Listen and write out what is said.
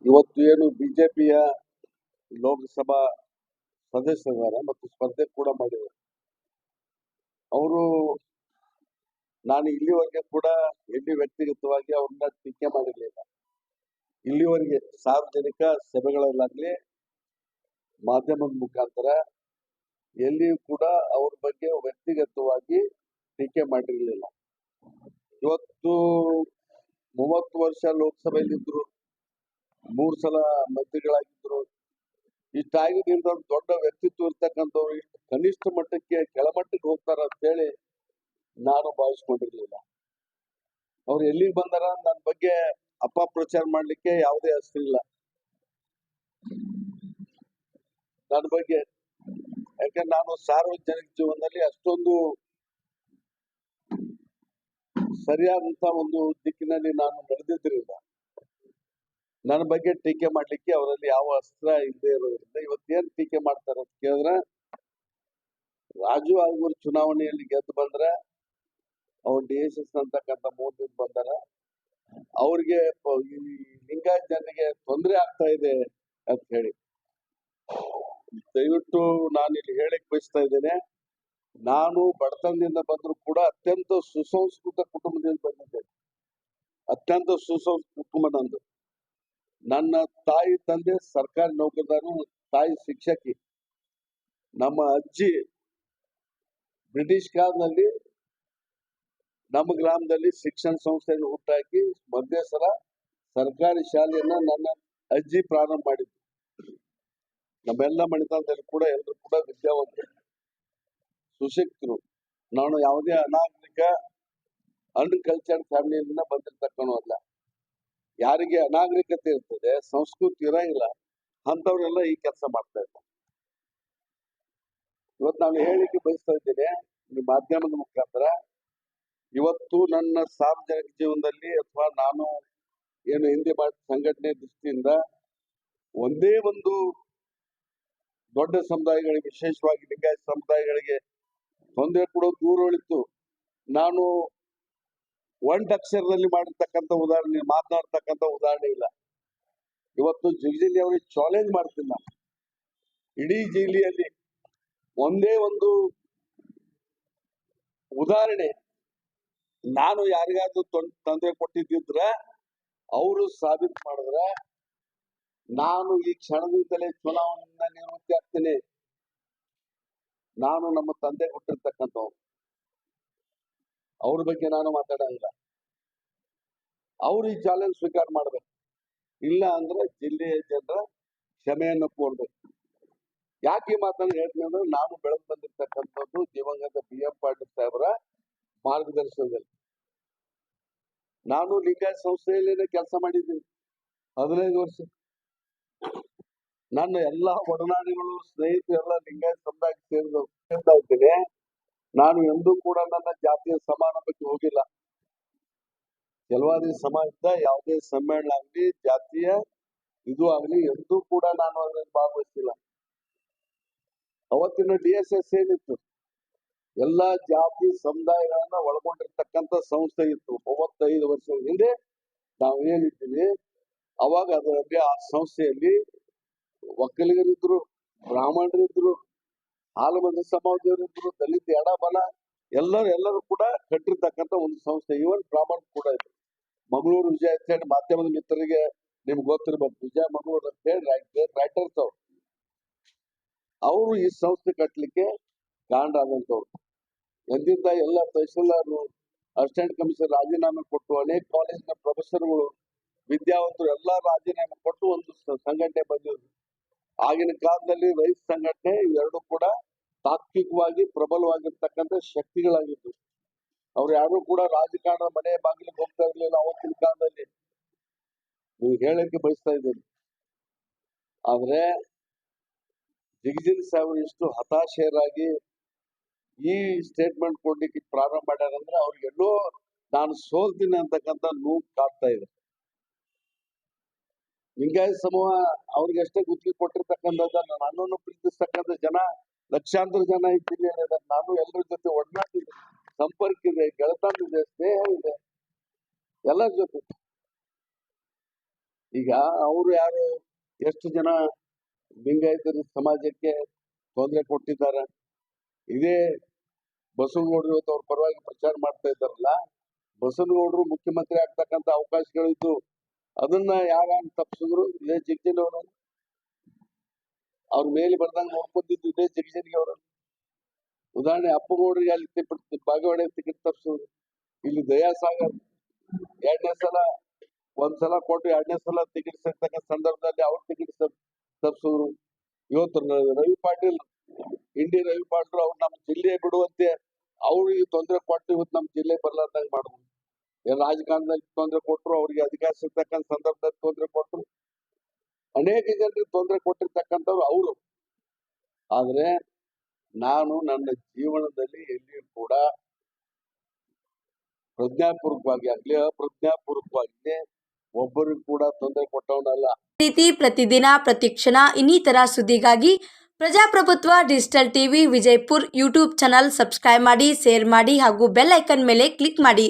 ಇವತ್ತು ಏನು ಬಿಜೆಪಿಯ ಲೋಕಸಭಾ ಸದಸ್ಯರಿದ್ದಾರೆ ಮತ್ತು ಸ್ಪರ್ಧೆ ಕೂಡ ಮಾಡಿದ್ದಾರೆ. ಅವರು ನಾನು ಇಲ್ಲಿವರೆಗೆ ಕೂಡ ಎಲ್ಲಿ ವ್ಯಕ್ತಿಗತವಾಗಿ ಅವ್ರನ್ನ ಟೀಕೆ ಮಾಡಿರಲಿಲ್ಲ. ಇಲ್ಲಿವರೆಗೆ ಸಾರ್ವಜನಿಕ ಸಭೆಗಳಲ್ಲಾಗ್ಲಿ ಮಾಧ್ಯಮದ ಮುಖಾಂತರ ಎಲ್ಲಿಯೂ ಕೂಡ ಅವ್ರ ಬಗ್ಗೆ ವ್ಯಕ್ತಿಗತವಾಗಿ ಟೀಕೆ ಮಾಡಿರಲಿಲ್ಲ. ಇವತ್ತು 30 ವರ್ಷ ಲೋಕಸಭೆಯಲ್ಲಿ ಇದ್ರು, 3 ಸಲ ಮಂತ್ರಿಗಳಾಗಿದ್ರು. ಇಷ್ಟಾಗಿದ್ದರಿಂದ ದೊಡ್ಡ ವ್ಯಕ್ತಿತ್ವ ಇರ್ತಕ್ಕಂಥವ್ರು ಇಷ್ಟು ಕನಿಷ್ಠ ಮಟ್ಟಕ್ಕೆ ಕೆಳಮಟ್ಟಕ್ಕೆ ಹೋಗ್ತಾರ ಅಂತ ಹೇಳಿ ನಾನು ಭಾವಿಸ್ಕೊಂಡಿರ್ಲಿಲ್ಲ. ಅವ್ರು ಎಲ್ಲಿಗೆ ಬಂದಾರ ನನ್ನ ಬಗ್ಗೆ ಅಪಪ್ರಚಾರ ಮಾಡ್ಲಿಕ್ಕೆ ಯಾವುದೇ ಹೆಸರಿಲ್ಲ ನನ್ನ ಬಗ್ಗೆ. ಯಾಕಂದ್ರೆ ನಾನು ಸಾರ್ವಜನಿಕ ಜೀವನದಲ್ಲಿ ಅಷ್ಟೊಂದು ಸರಿಯಾದಂತ ಒಂದು ದಿಕ್ಕಿನಲ್ಲಿ ನಾನು ನಡೆದಿದ್ದರಿಂದ ನನ್ನ ಬಗ್ಗೆ ಟೀಕೆ ಮಾಡ್ಲಿಕ್ಕೆ ಅವರಲ್ಲಿ ಯಾವ ಅಸ್ತ್ರ ಇಲ್ಲದೆ ಇರೋದ್ರಿಂದ ಇವತ್ತೇನ್ ಟೀಕೆ ಮಾಡ್ತಾರೆ ಅಂತ ಕೇಳಿದ್ರೆ, ರಾಜು ಆಗುವ ಚುನಾವಣೆಯಲ್ಲಿ ಗೆದ್ದು ಬಂದ್ರೆ ಅವ್ರು DSS ಅಂತಕ್ಕಂಥ ಮೋದಿ ಬಂದಾರ, ಅವ್ರಿಗೆ ಲಿಂಗಾಯತ ಜನರಿಗೆ ತೊಂದರೆ ಆಗ್ತಾ ಇದೆ ಅಂತ ಹೇಳಿ ದಯವಿಟ್ಟು ನಾನು ಇಲ್ಲಿ ಹೇಳಕ್ ಬಯಸ್ತಾ ಇದ್ದೇನೆ. ನಾನು ಬಡತನದಿಂದ ಬಂದ್ರು ಕೂಡ ಅತ್ಯಂತ ಸುಸಂಸ್ಕೃತ ಕುಟುಂಬದಿಂದ ಬಂದಿದ್ದೇನೆ. ಅತ್ಯಂತ ಸುಸಂಸ್ಕೃತ ಕುಟುಂಬ ನಂದು. ನನ್ನ ತಾಯಿ ತಂದೆ ಸರ್ಕಾರಿ ನೌಕರದಾರರು, ತಾಯಿ ಶಿಕ್ಷಕಿ. ನಮ್ಮ ಅಜ್ಜಿ ಬ್ರಿಟಿಷ್ ಕಾಲದಲ್ಲಿ ನಮ್ಮ ಗ್ರಾಮದಲ್ಲಿ ಶಿಕ್ಷಣ ಸಂಸ್ಥೆಯನ್ನು ಹುಟ್ಟಾಕಿ ಮಧ್ಯಸರ ಸರ್ಕಾರಿ ಶಾಲೆಯನ್ನ ನನ್ನ ಅಜ್ಜಿ ಪ್ರಾರಂಭ ಮಾಡಿದ್ರು. ನಮ್ಮೆಲ್ಲ ಮನೆತನದಲ್ಲಿ ಕೂಡ ಎಲ್ಲರೂ ಕೂಡ ವಿದ್ಯಾವಂತರು, ಸುಶಿಕ್ಷಿತರು. ನಾನು ಯಾವುದೇ ಅನಾಗರಿಕ ಅನ್ಕಲ್ಚರ್ಡ್ ಫ್ಯಾಮಿಲಿಯಿಂದ ಬಂದಿರ್ತಕ್ಕವಲ್ಲ. ಯಾರಿಗೆ ಅನಾಗರಿಕತೆ ಇರ್ತದೆ, ಸಂಸ್ಕೃತಿ ಇರಂಗಿಲ್ಲ, ಅಂತವ್ರೆಲ್ಲ ಈ ಕೆಲಸ ಮಾಡ್ತಾ ಇದ್ದಾರೆ. ಇವತ್ತು ನಾನು ಹೇಳಿಕೆ ಬಯಸ್ತಾ ಇದ್ದೇನೆ ಈ ಮಾಧ್ಯಮದ ಮುಖಾಂತರ. ಇವತ್ತು ನನ್ನ ಸಾರ್ವಜನಿಕ ಜೀವನದಲ್ಲಿ ಅಥವಾ ನಾನು ಏನು ಹಿಂದೆ ಮಾಡಿದ ಸಂಘಟನೆ ದೃಷ್ಟಿಯಿಂದ ಒಂದೇ ಒಂದು ದೊಡ್ಡ ಸಮುದಾಯಗಳಿಗೆ, ವಿಶೇಷವಾಗಿ ಲಿಂಗಾಯತ ಸಮುದಾಯಗಳಿಗೆ ತೊಂದರೆ ಕೂಡ ದೂರ ಉಳಿತು. ನಾನು ಒಂಟಕ್ಷರದಲ್ಲಿ ಮಾಡಿರ್ತಕ್ಕಂಥ ಉದಾಹರಣೆ, ಮಾತನಾಡ್ತಕ್ಕಂಥ ಉದಾಹರಣೆ ಇಲ್ಲ. ಇವತ್ತು ಜಿಲ್ಲೆಯಲ್ಲಿ ಅವರಿಗೆ ಚಾಲೆಂಜ್ ಮಾಡ್ತೀನಿ ನಾನು. ಇಡೀ ಜಿಲ್ಲೆಯಲ್ಲಿ ಒಂದೇ ಒಂದು ಉದಾಹರಣೆ ನಾನು ಯಾರಿಗಾದ್ರೂ ತೊಂದರೆ ಕೊಟ್ಟಿದ್ದಿದ್ರೆ ಅವರು ಸಾಬೀತು ಮಾಡಿದ್ರೆ ನಾನು ಈ ಕ್ಷಣದಿಂದಲೇ ಚುನಾವಣೆಯಿಂದ ನಿವೃತ್ತಿ ಆಗ್ತೀನಿ. ನಾನು ನಮ್ಮ ತಂದೆ ಕೊಟ್ಟಿರ್ತಕ್ಕಂಥವ್ರು, ಅವ್ರ ಬಗ್ಗೆ ನಾನು ಮಾತಾಡಂಗಿಲ್ಲ. ಅವ್ರು ಈ ಚಾಲೆಂಜ್ ಸ್ವೀಕಾರ ಮಾಡ್ಬೇಕು. ಇಲ್ಲ ಅಂದ್ರೆ ಜಿಲ್ಲೆಯ ಜನರ ಕ್ಷಮೆಯನ್ನು ಕೋರ್ಬೇಕು. ಯಾಕೆ ಈ ಮಾತನ್ನು ಹೇಳ್ತೀನಿ ಅಂದ್ರೆ, ನಾನು ಬೆಳೆದು ಬಂದಿರ್ತಕ್ಕಂಥದ್ದು ದಿವಂಗತ BM ಪಾಟೀಲ್ ಸಾಹೇಬರ ಮಾರ್ಗದರ್ಶನದಲ್ಲಿ. ನಾನು ಲಿಂಗಾಯತ ಸಂಸ್ಥೆಯಲ್ಲೇನೆ ಕೆಲಸ ಮಾಡಿದ್ದೀನಿ 15 ವರ್ಷ. ನನ್ನ ಎಲ್ಲಾ ಒಡನಾಡಿಗಳು, ಸ್ನೇಹಿತರು ಎಲ್ಲ ಲಿಂಗಾಯತ ಸಮುದಾಯಕ್ಕೆ ಸೇರಿದವ್ರು. ನಾನು ಎಂದೂ ಕೂಡ ನನ್ನ ಜಾತಿಯ ಸಮಾರಂಭಕ್ಕೆ ಹೋಗಿಲ್ಲ. ಕೆಲವಾದಿ ಸಮಾಜದ ಯಾವುದೇ ಸಮ್ಮೇಳನ ಆಗಲಿ, ಜಾತಿಯ ಇದು ಆಗಲಿ, ಎಂದೂ ಕೂಡ ನಾನು ಅದರಲ್ಲಿ ಭಾಗವಹಿಸಿಲ್ಲ. ಅವತ್ತಿನ DSS ಏನಿತ್ತು, ಎಲ್ಲಾ ಜಾತಿ ಸಮುದಾಯಗಳನ್ನ ಒಳಗೊಂಡಿರ್ತಕ್ಕಂಥ ಸಂಸ್ಥೆ ಇತ್ತು. 35 ವರ್ಷದ ಹಿಂದೆ ನಾವು ಏನಿದ್ದೀವಿ ಅವಾಗ ಅದರಲ್ಲಿ ಆ ಸಂಸ್ಥೆಯಲ್ಲಿ ಒಕ್ಕಲಿಗರಿದ್ರು, ಬ್ರಾಹ್ಮಣರಿದ್ರು, ಹಾಲುಮತ ಸಮಾಜದವರಿದ್ರು, ದಲಿತ ಎಡಬಲ ಎಲ್ಲರೂ ಕೂಡ ಕಟ್ಟಿರ್ತಕ್ಕಂಥ ಒಂದು ಸಂಸ್ಥೆ. ಇವನ್ ಬ್ರಾಹ್ಮಣ ಕೂಡ ಇದ್ರು. ಮಂಗಳೂರು ವಿಜಯ ಅಂತ ಹೇಳಿ ಮಾಧ್ಯಮದ ಮಿತ್ರರಿಗೆ ನಿಮ್ಗೆ ಗೊತ್ತಿರ್ಬೇಕು, ವಿಜಯ ಮಂಗಳೂರು ಅಂತ ಹೇಳಿ ರೈಟರ್ಸ್ ಅವರು ಈ ಸಂಸ್ಥೆ ಕಟ್ಟಲಿಕ್ಕೆ ಕಾರಣ ಆದಂತವ್ರು. ಎಂದಿಂದ ಎಲ್ಲ ತಹಶೀಲ್ದಾರರು, ಅಸಿಸ್ಟೆಂಟ್ ಕಮಿಷನರ್ ರಾಜೀನಾಮೆ ಕೊಟ್ಟು, ಅನೇಕ ಕಾಲೇಜಿನ ಪ್ರೊಫೆಸರ್ಗಳು, ವಿದ್ಯಾವಂತರು ಎಲ್ಲ ರಾಜೀನಾಮೆ ಕೊಟ್ಟು ಒಂದು ಸಂಘಟನೆ ಬಂದಿದ್ರು. ಆಗಿನ ಕಾಲದಲ್ಲಿ ರೈತ ಸಂಘಟನೆ ಇವೆರಡು ಕೂಡ ತಾತ್ವಿಕವಾಗಿ ಪ್ರಬಲವಾಗಿರ್ತಕ್ಕಂಥ ಶಕ್ತಿಗಳಾಗಿದ್ದು. ಅವ್ರು ಯಾರು ಕೂಡ ರಾಜಕಾರಣದ ಮನೆ ಬಾಗಿಲಿಗೆ ಹೋಗ್ತಾ ಇರ್ಲಿಲ್ಲ ಅವತ್ತಿನ ಕಾಲದಲ್ಲಿ. ನೀವು ಹೇಳಕ್ಕೆ ಬಯಸ್ತಾ ಇದ್ದೀನಿ. ಆದ್ರೆ ಜಿಗಜಿಲ್ ಸಾಹೇಬರು ಇಷ್ಟು ಹತಾಶರಾಗಿ ಈ ಸ್ಟೇಟ್ಮೆಂಟ್ ಕೊಡ್ಲಿಕ್ಕೆ ಪ್ರಾರಂಭ ಮಾಡ್ಯಾರಂದ್ರೆ ಅವ್ರಿಗೆಲ್ಲೋ ನಾನು ಸೋಲ್ತೀನಿ ಅಂತಕ್ಕಂಥ ನೋವು ಕಾಡ್ತಾ ಇದೆ. ಲಿಂಗಾಯತ ಸಮೂಹ ಅವ್ರಿಗೆ ಅಷ್ಟೇ ಗುತ್ತಿಗೆ ಕೊಟ್ಟಿರ್ತಕ್ಕಂಥದ್ದನ್ನ ನನ್ನನ್ನು ಪ್ರೀತಿಸ್ತಕ್ಕಂಥ ಜನ ಲಕ್ಷಾಂತರ ಜನ ಈ ಜಿಲ್ಲೆಯಲ್ಲಿ ಇದ್ದಾರೆ. ನಾನು ಎಲ್ಲರ ಜೊತೆ ಒಡನಾಡಿದೆ, ಸಂಪರ್ಕ ಇದೆ, ಗೆಳತನ ಇದೆ, ಸ್ನೇಹ ಇದೆ ಎಲ್ಲರ ಜೊತೆ. ಈಗ ಅವರು ಯಾರು ಎಷ್ಟು ಜನ ಲಿಂಗಾಯತರ ಸಮಾಜಕ್ಕೆ ತೊಂದರೆ ಕೊಟ್ಟಿದ್ದಾರೆ. ಇದೇ ಬಸವನಗೌಡರು ಇವತ್ತು ಅವ್ರ ಪರವಾಗಿ ಪ್ರಚಾರ ಮಾಡ್ತಾ ಇದ್ದಾರಲ್ಲ, ಬಸವನಗೌಡರು ಮುಖ್ಯಮಂತ್ರಿ ಆಗ್ತಕ್ಕಂತ ಅವಕಾಶಗಳಿತ್ತು. ಅದನ್ನ ಯಾರ ತಪ್ಪಿಸಿದ್ರು ಇದೇ ಜಗಜೀನ್ ಅವರು. ಅವ್ರ ಮೇಲೆ ಬರ್ದಂಗ ನೋಡ್ಕೊಂಡಿದ್ದು ಇದೇ ಜಗಜೀನ್ಗೆ ಅವರು. ಉದಾಹರಣೆ ಅಪ್ಪಗೌಡರಿಗೆ ಅಲ್ಲಿ ಬಾಗೇವಾಡಿ ಟಿಕೆಟ್ ತಪ್ಪಿಸಿದ್ರು. ಇಲ್ಲಿ ದಯಾಸಾಗರ್ ಎರಡನೇ ಸಲ, ಒಂದ್ಸಲ ಕೊಟ್ಟು ಎರಡನೇ ಸಲ ಟಿಕೆಟ್ ಸಿಗ್ತಕ್ಕಂಥ ಸಂದರ್ಭದಲ್ಲಿ ಅವ್ರ ಟಿಕೆಟ್ ತಪ್ಪಿಸಿದ್ರು. ಇವತ್ತು ರವಿ ಪಾಟೀಲ್, ಇಂಡಿ ರವಿ ಪಾಟೀಲ್ ಅವ್ರು ನಮ್ಮ ಜಿಲ್ಲೆ ಬಿಡುವಂತೆ ಅವ್ರಿಗೆ ತೊಂದರೆ ಕೊಟ್ಟು ಇವತ್ತು ನಮ್ಮ ಜಿಲ್ಲೆ ಬರ್ಲಾರ್ದಂಗ ಮಾಡಿದ್ರು. ರಾಜಕಾರಣದಲ್ಲಿ ತೊಂದರೆ ಕೊಟ್ಟರು, ಅವ್ರಿಗೆ ಅಧಿಕಾರ ಸಿಗ್ತಕ್ಕಂಥ ಸಂದರ್ಭದಲ್ಲಿ ತೊಂದರೆ ಕೊಟ್ಟರು, ಅನೇಕ ಜನರಿಗೆ ತೊಂದರೆ ಕೊಟ್ಟಿರ್ತಕ್ಕಂಥವ್ರು ಅವರು. ಆದ್ರೆ ನಾನು ನನ್ನ ಜೀವನದಲ್ಲಿ ಎಲ್ಲಿಯೂ ಕೂಡ ಪ್ರಜ್ಞಾಪೂರ್ವಕವಾಗಿ ಆಗ್ಲಿ ಅಪ್ರಜ್ಞಾಪೂರ್ವಕವಾಗಿ ಒಬ್ಬರಿಗೂ ಕೂಡ ತೊಂದರೆ ಕೊಟ್ಟವನಲ್ಲ. ರೀತಿ ಪ್ರತಿದಿನ ಪ್ರತಿಕ್ಷಣ ಇನ್ನಿತರ ಸುದ್ದಿಗಾಗಿ ಪ್ರಜಾಪ್ರಭುತ್ವ digital TV Vijayapura YouTube channel subscribe ಮಾಡಿ, ಶೇರ್ ಮಾಡಿ ಹಾಗೂ ಬೆಲ್ ಐಕನ್ ಮೇಲೆ ಕ್ಲಿಕ್ ಮಾಡಿ.